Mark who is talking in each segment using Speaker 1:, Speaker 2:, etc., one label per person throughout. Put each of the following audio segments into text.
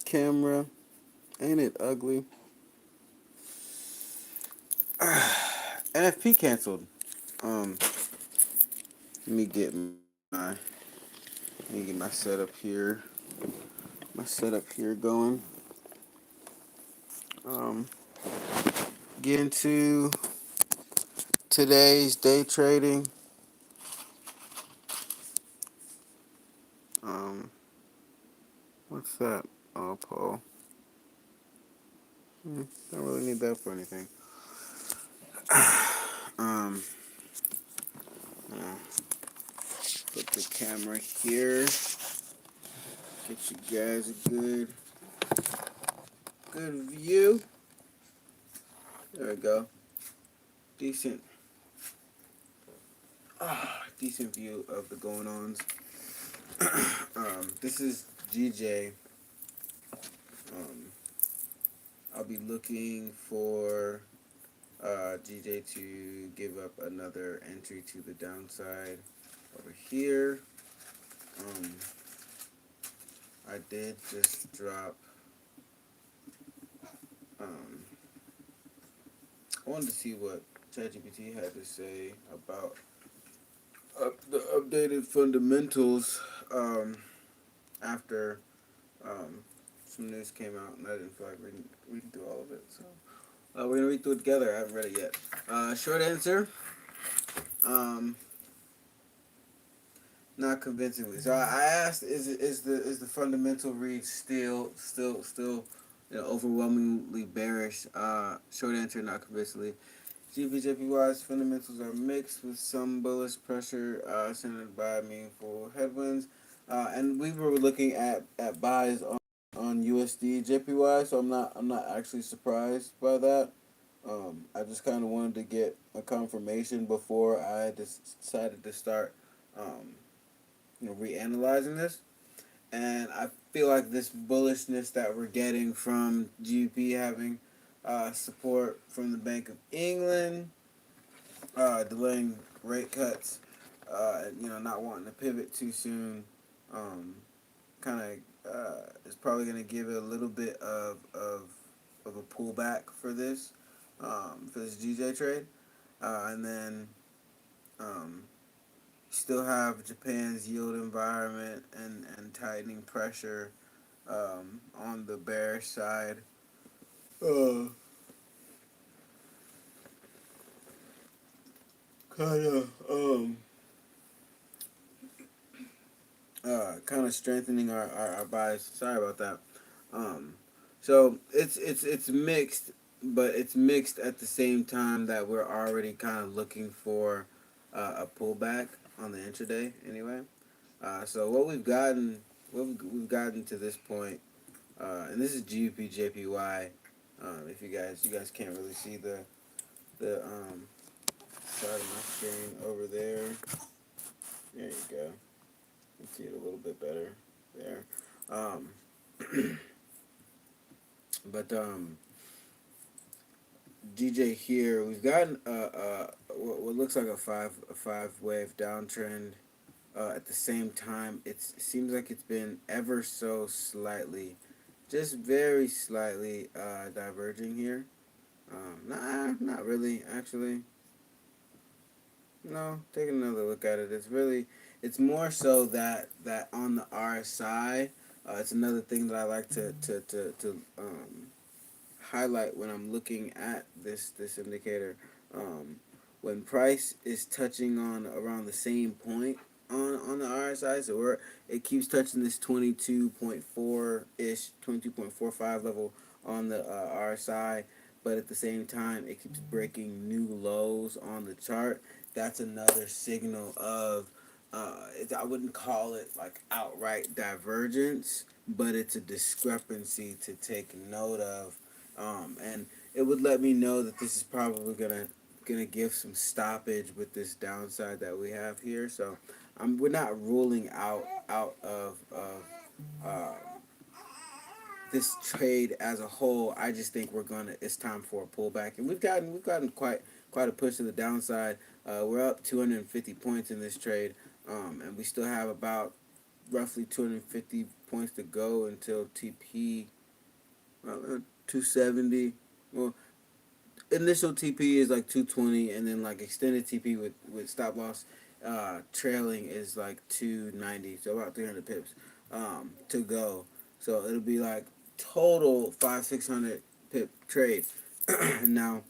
Speaker 1: camera. Ain't it ugly? NFP canceled. Let me get my setup here. My setup here going. Um, get into today's day trading. Um, what's that? Oh, Paul. Don't really need that for anything. Um, uh, put the camera here. Get you guys a good view. There we go. Decent, decent view of the going ons. This is GJ. Um, I'll be looking for GJ to give up another entry to the downside over here. Um, I did just drop. Um, I wanted to see what ChatGPT had to say about the updated fundamentals after some news came out, and I didn't feel like reading through all of it. So we're gonna read through it together. I haven't read it yet. Short answer. Um, Not convincingly. So I asked, is the fundamental read still overwhelmingly bearish? Short answer, not convincingly. GPJPY's fundamentals are mixed with some bullish pressure centered by meaningful headwinds, and we were looking at buys on USD JPY. So I'm not actually surprised by that. I just kind of wanted to get a confirmation before I decided to start. Um, Reanalyzing this, and I feel like this bullishness that we're getting from GBP having support from the Bank of England, delaying rate cuts, not wanting to pivot too soon, kind of is probably going to give it a little bit of a pullback for this GJ trade, and then. Um, Still have Japan's yield environment and tightening pressure on the bearish side. Uh, kind of kind of strengthening our bias. Sorry about that. Um, so it's mixed, but it's mixed at the same time that we're already kind of looking for a pullback on the intraday anyway. So we've gotten to this point, and this is GBP JPY. If you guys can't really see the side of my screen over there. There you go. You can see it a little bit better there. Um, but DJ here, we've gotten what looks like a five wave downtrend. At the same time, it seems like it's been ever so slightly, just very slightly diverging here. Not really actually. No, taking another look at it, it's more so that on the RSI, it's another thing that I like to highlight when I'm looking at this indicator. Um, when price is touching on around the same point on the RSI, so it keeps touching this 22.4 ish, 22.45 level on the RSI, but at the same time it keeps breaking new lows on the chart. That's another signal of I wouldn't call it like outright divergence, but it's a discrepancy to take note of, and it would let me know that this is probably gonna give some stoppage with this downside that we have here. So we're not ruling out of uh, this trade as a whole. I just think it's time for a pullback, and we've gotten quite a push to the downside. We're up 250 points in this trade, and we still have about roughly 250 points to go until TP uh, 270. Well, initial TP is like 220, and then like extended TP with stop loss trailing is like 290, so about 300 pips to go. So it'll be like total 500-600 pip trade. Now,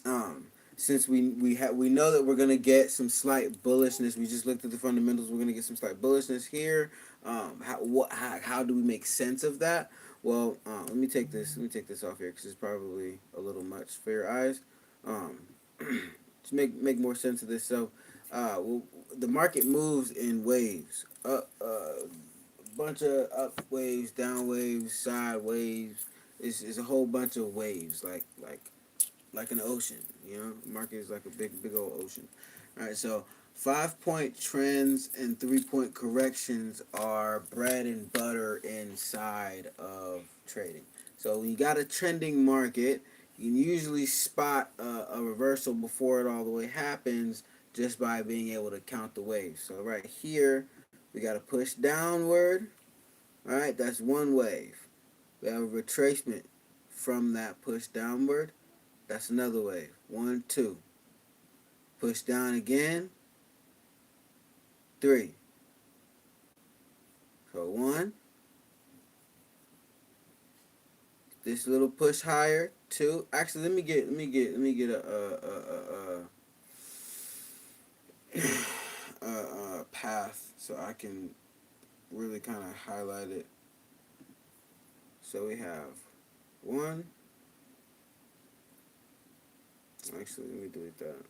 Speaker 1: um, since we know that we're gonna get some slight bullishness, we just looked at the fundamentals. We're gonna get some slight bullishness here. How do we make sense of that? Well, let me take this. Let me take this off here because it's probably a little much for your eyes. Um, to make more sense of this, so well, the market moves in waves. Bunch of up waves, down waves, side waves. It's a whole bunch of waves, like an ocean. You know, the market is like a big old ocean. All right, so 5 point trends and 3 point corrections are bread and butter inside of trading. So when you got a trending market, you can usually spot a reversal before it all the way happens just by being able to count the waves. So right here, we got a push downward. All right, that's one wave. We have a retracement from that push downward. That's another wave. One, two. Push down again. Three. So one. This little push higher. Two. Actually, let me get a path so I can really kind of highlight it. So we have one. Actually, let me delete that.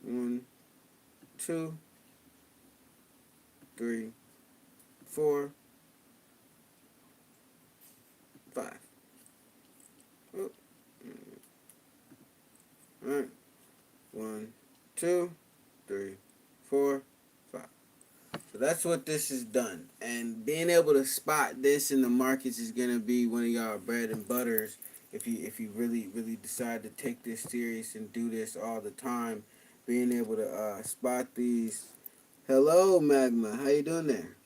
Speaker 1: One, two, three, four, five. Oh, all right. One, two, three, four, five. So that's what this has done. And being able to spot this in the markets is gonna be one of y'all bread and butters if you really decide to take this serious and do this all the time. Being able to spot these. Hello, Magma. How you doing there?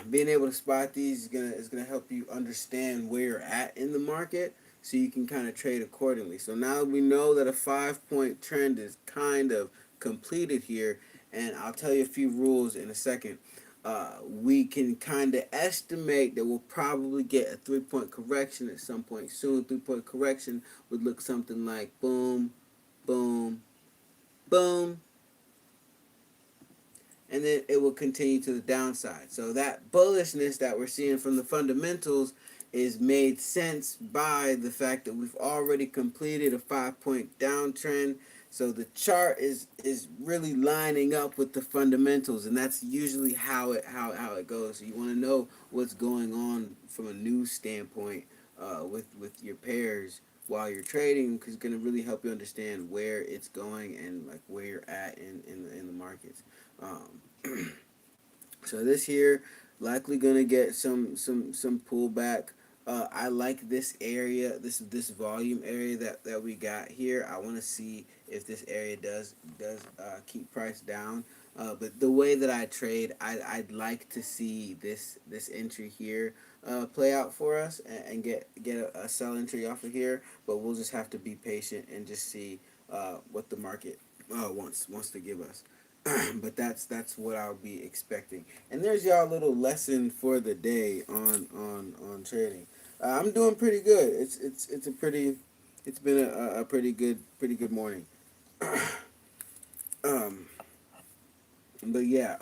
Speaker 1: Being able to spot these is gonna help you understand where you're at in the market, so you can kind of trade accordingly. So now we know that a 5 point trend is kind of completed here, and I'll tell you a few rules in a second. We can kind of estimate that we'll probably get a 3 point correction at some point soon. 3 point correction would look something like boom, boom, boom, and then it will continue to the downside. So that bullishness that we're seeing from the fundamentals is made sense by the fact that we've already completed a 5 point downtrend. So the chart is really lining up with the fundamentals, and that's usually how it goes. So you want to know what's going on from a news standpoint with your pairs while you're trading, because it's going to really help you understand where it's going and like where you're at in the markets. Um, so this here likely gonna get some pullback. I like this area, this volume area that we got here. I want to see if this area does keep price down. But the way that I trade, I'd like to see this entry here play out for us and get a sell entry off of here. But we'll just have to be patient and just see what the market wants to give us. But that's what I'll be expecting. And there's y'all little lesson for the day on trading. I'm doing pretty good. It's a pretty it's been a pretty good morning. um, but yeah,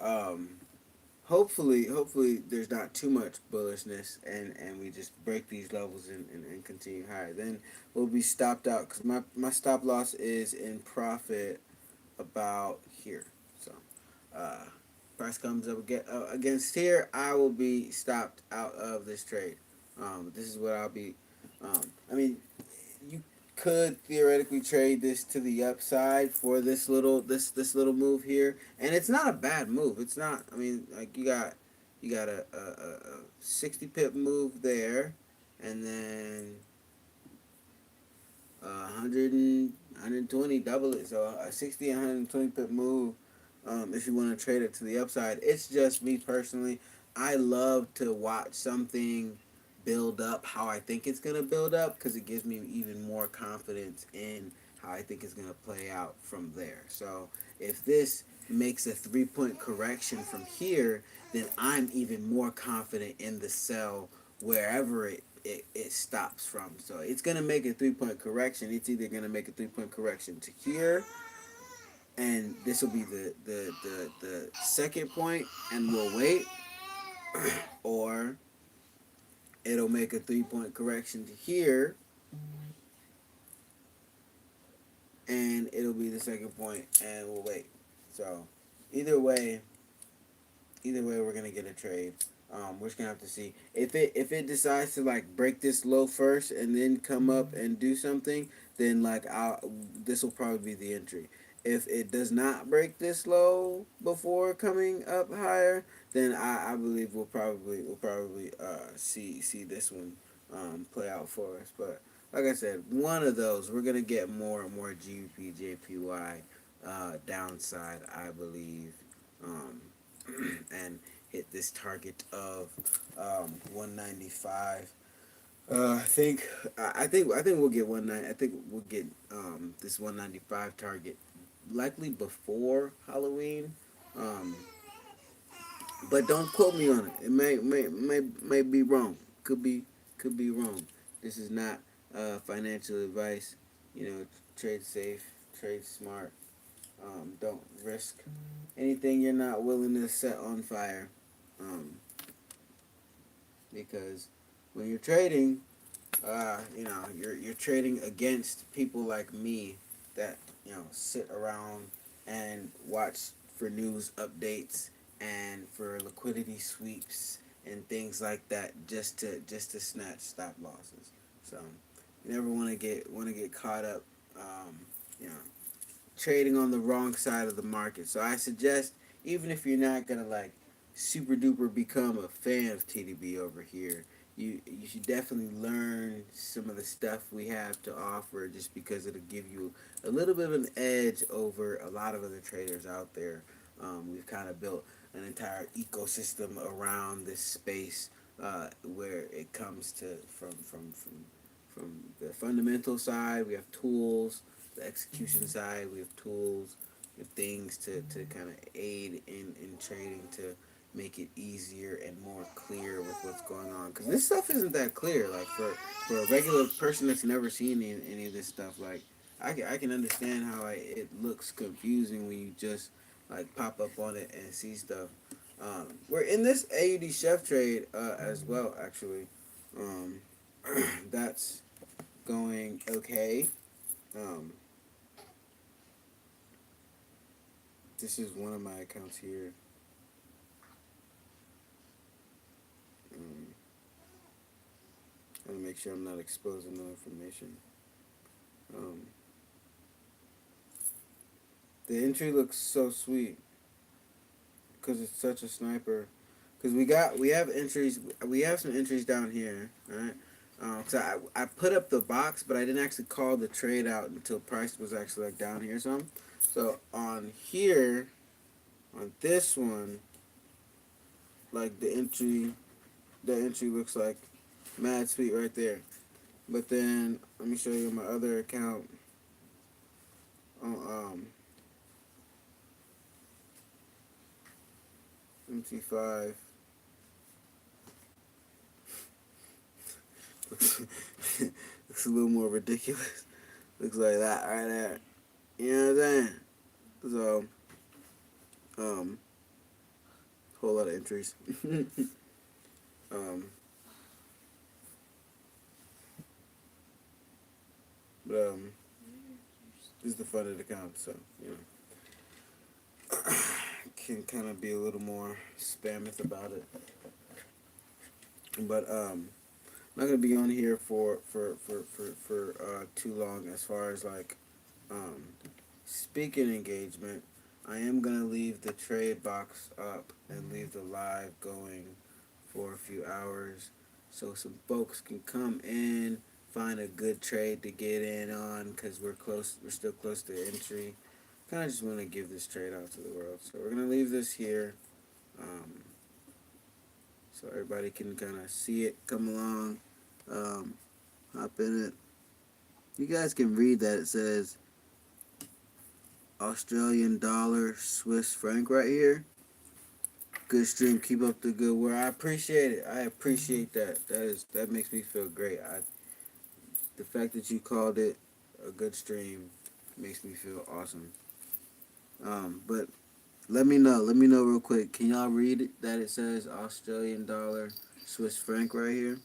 Speaker 1: hopefully there's not too much bullishness and we just break these levels and continue higher. Then we'll be stopped out because my stop loss is in profit about here. So uh, price comes up against here, I will be stopped out of this trade. This is what I'll be. I mean, you could theoretically trade this to the upside for this little move here, and it's not a bad move. It's not. I mean, like you got a 60 pip move there, and then 100 and 120 double it. So a 60 and 120 pip move if you want to trade it to the upside. It's just me personally. I love to watch something build up how I think it's gonna build up because it gives me even more confidence in how I think it's gonna play out from there. So if this makes a 3 point correction from here, then I'm even more confident in the sell wherever it stops from. So it's gonna make a 3 point correction. It's either gonna make a 3 point correction to here, and this will be the second point, and we'll wait, or it'll make a 3 point correction to here, and it'll be the second point, and we'll wait. So either way, we're gonna get a trade. We're just gonna have to see if it decides to like break this low first and then come up and do something. Then like this will probably be the entry. If it does not break this low before coming up higher, then I believe we'll probably see this one play out for us. But like I said, one of those we're gonna get more and more GBP downside, I believe. Um, and hit this target of 195. I think we'll get 19. I think we'll get this 195 target likely before Halloween. Um, but don't quote me on it. It may be wrong. Could be wrong. This is not financial advice. You know, trade safe, trade smart. Don't risk anything you're not willing to set on fire. Um, because when you're trading, you're trading against people like me that sit around and watch for news updates and for liquidity sweeps and things like that just to snatch stop losses. So you never want to get caught up. Um, you know, trading on the wrong side of the market. So I suggest, even if you're not gonna like super duper become a fan of TDB over here, you should definitely learn some of the stuff we have to offer, just because it'll give you a little bit of an edge over a lot of other traders out there. We've kind of built an entire ecosystem around this space, where it comes to from the fundamental side. We have tools. The execution side, we have tools, we have things to kind of aid in trading to make it easier and more clear with what's going on. Because this stuff isn't that clear. Like for a regular person that's never seen any of this stuff, like I can understand how it looks confusing when you just like pop up on it and see stuff. We're in this AUD chef trade as well, actually. Um, that's going okay. Um, This is one of my accounts here. Um, I want to make sure I'm not exposing no information. Um, the entry looks so sweet because it's such a sniper. Because we have some entries down here, right? So I put up the box, but I didn't actually call the trade out until price was actually like down here some. So on here, on this one, like the entry looks like mad sweet right there. But then let me show you my other account. On MT5 looks, looks a little more ridiculous. Looks like that right there. You know what I'm saying? So, um, whole lot of entries. um, but this is the fun of the account, so you know, can kind of be a little more spammeth about it. But I'm not gonna be on here for too long as far as like um speaking engagement. I am gonna leave the trade box up and leave the live going for a few hours, so some folks can come in, find a good trade to get in on, because we're close. We're still close to entry. kind of just want to give this trade out to the world. So we're gonna leave this here, um, so everybody can kind of see it come along, um, hop in it. You guys can read that it says Australian dollar, Swiss franc right here. Good stream. Keep up the good work. I appreciate it. I appreciate that. That makes me feel great. The fact that you called it a good stream makes me feel awesome. But let me know. Let me know real quick. Can y'all read it, that it says Australian dollar, Swiss franc right here?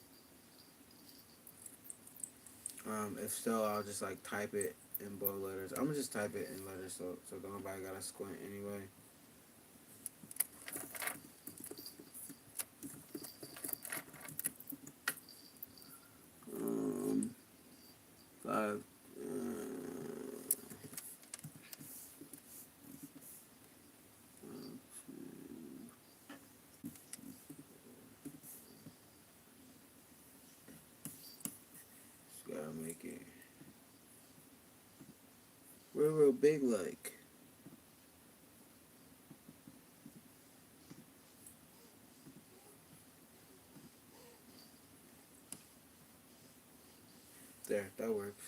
Speaker 1: If so, I'll just like type it in bold letters. I'm gonna just type it in letters so nobody gotta squint anyway. Um, five. Just gotta make it real big like. There, that works.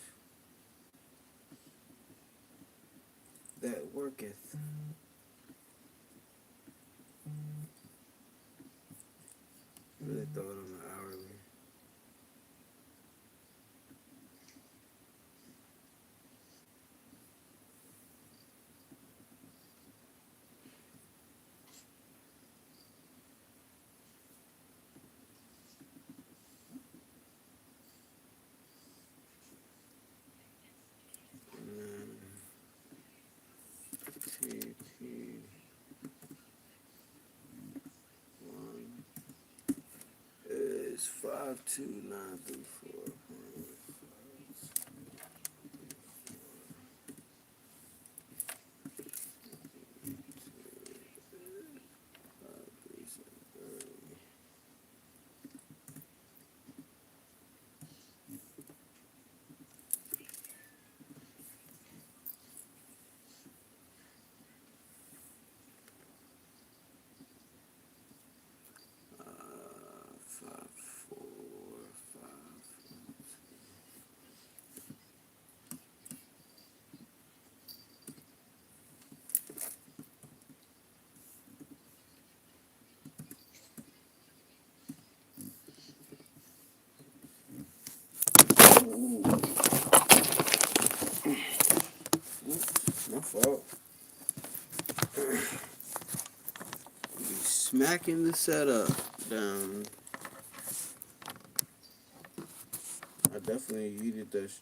Speaker 1: That worketh. Really throw it on the hourly. And then TT1 is 52934. Five, four, five. 5. My fault. Be smacking the setup down. I definitely needed this.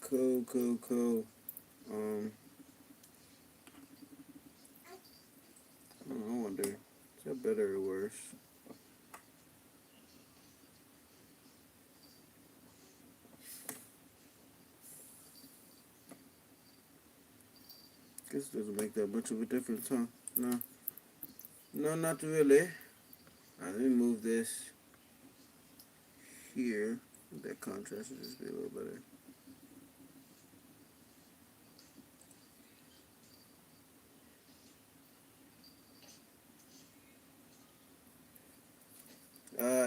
Speaker 1: Cool. Um, I wonder, is that better or worse? Guess it doesn't make that much of a difference, huh? No, not really. Alright, let me move this here. That contrast will just be a little better.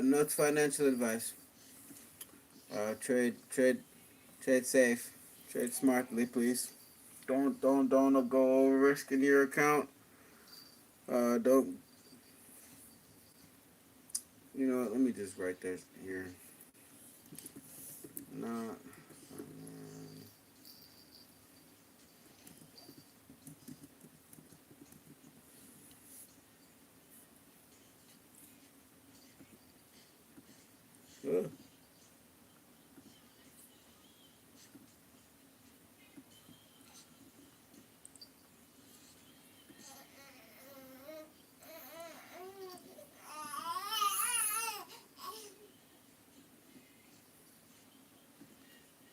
Speaker 1: No, it's financial advice. Trade safe. Trade smartly, please. Don't go over risking your account. Don't. You know what? Let me just write that here. Not. Uh,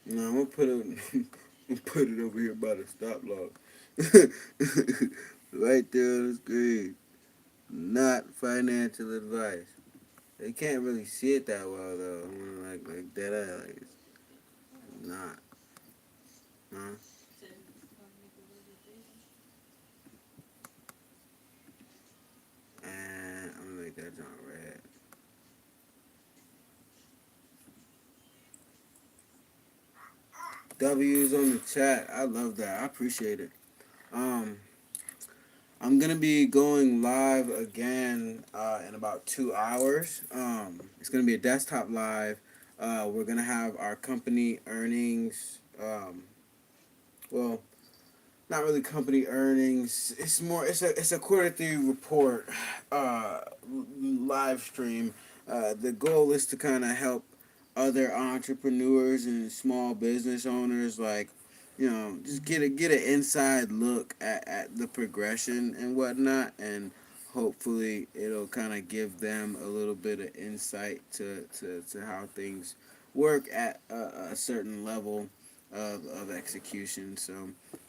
Speaker 1: no, I'm gonna put it. I'm gonna put it over here by the stop log. Right there on the screen. Not financial advice. They can't really see it that well though. I mean, like that. Like it's not. W's on the chat. I love that. I appreciate it. Um, I'm gonna be going live again in about 2 hours. It's gonna be a desktop live. We're gonna have our company earnings. Well, not really company earnings. It's more. It's a quarter three report. Uh, Live stream. The goal is to kind of help other entrepreneurs and small business owners, like, just get an inside look at the progression and whatnot, and hopefully it'll kind of give them a little bit of insight to how things work at a certain level of execution. So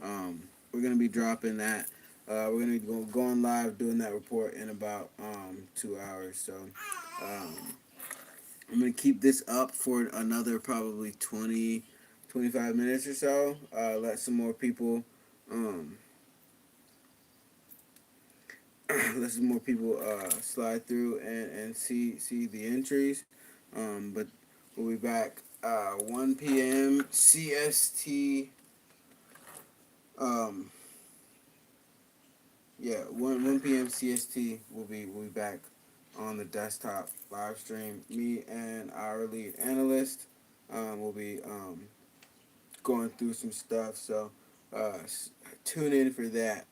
Speaker 1: um, we're gonna be dropping that. We're gonna be going live doing that report in about 2 hours. So um, I'm gonna keep this up for another probably 20, 25 minutes or so. Let some more people um, let some more people slide through and see the entries. But we'll be back 1 p.m. CST. Um, Yeah, one p.m. CST. We'll be back on the desktop live stream. Me and our lead analyst will be going through some stuff. So tune in for that.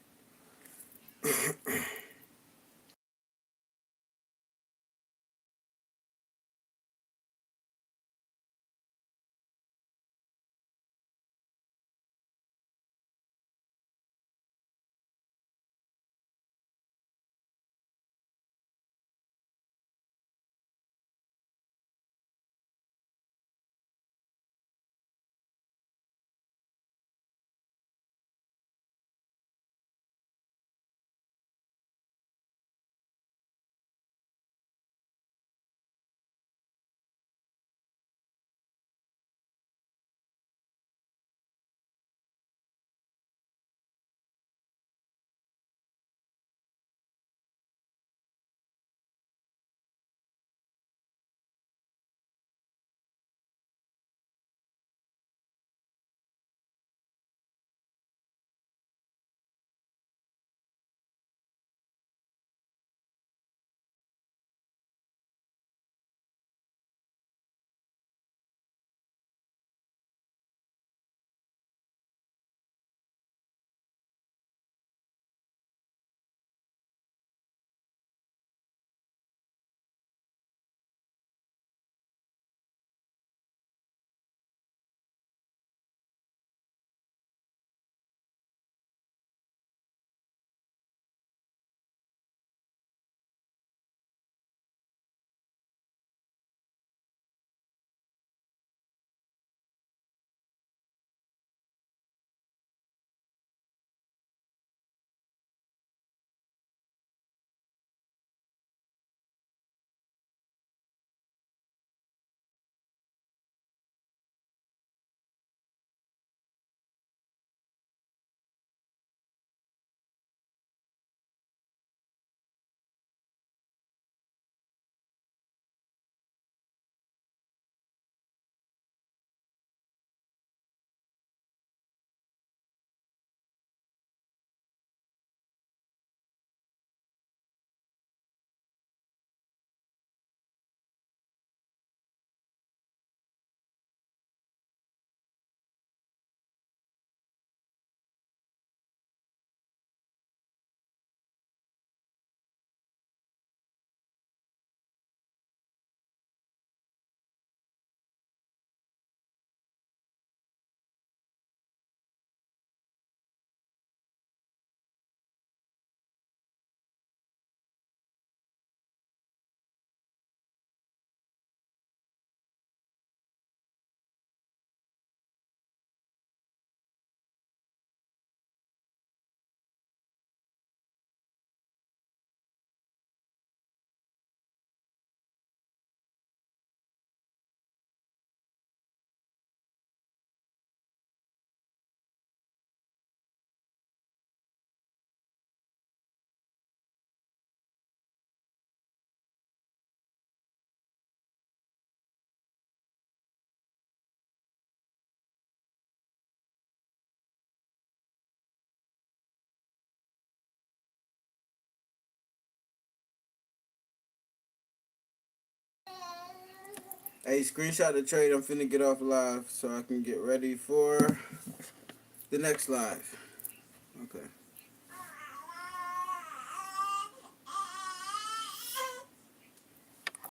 Speaker 1: Hey, screenshot the trade. I'm finna get off live so I can get ready for the next live. Okay.